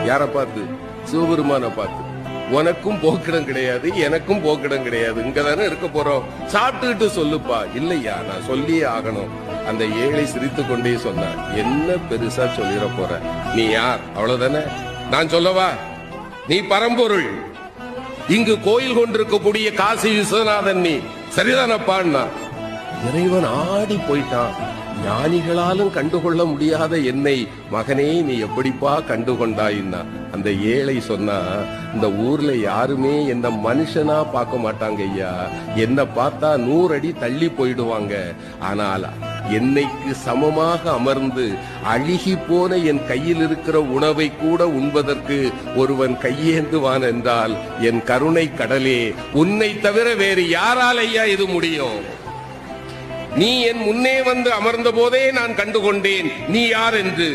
யார பார்த்து? சிவபெருமான பார்த்து. உனக்கும் போக்கிடம் கிடையாது, எனக்கும் போக்கிடம் கிடையாது, இங்கதானே இருக்க போறோம், சாப்பிட்டுக்கிட்டு சொல்லுப்பா. இல்லையா, நான் சொல்லியே ஆகணும். அந்த ஏழை சிரித்து கொண்டே சொன்னார், என்ன பெருசா சொல்லிட போற, நீ யார், அவ்வளவுதானே, நான் சொல்லவா, நீ பரம்பொருள், இங்கு கோயில் கொண்டிருக்கக்கூடிய காசி விஸ்வநாதன், நீ சரிதானப்பான்னா. இறைவன் ஆடி போயிட்டான். ஞானிகளாலும் கண்டுகொள்ள முடியாத என்னை மகனே நீ எப்படிப்பா கண்டுகொண்டாயின்னா. அந்த ஏழை சொன்னா, இந்த ஊர்ல யாருமே என்ன மனுஷனா பார்க்க மாட்டாங்க ஐயா, என்ன பார்த்தா 100 அடி தள்ளி போயிடுவாங்க. ஆனால் என்னைக்கு சமமாக அமர்ந்து அழுகி போன என் கையில் இருக்கிற உணவை கூட உண்பதற்கு ஒருவன் கையேந்துவான் என்றால் என் கருணை கடலே, உன்னை தவிர வேறு யாரால் ஐயா இது முடியும்? நீ என் முன்னே வந்து அமர்ந்த போதே நான் கண்டுகொண்டேன் நீ யார் என்று.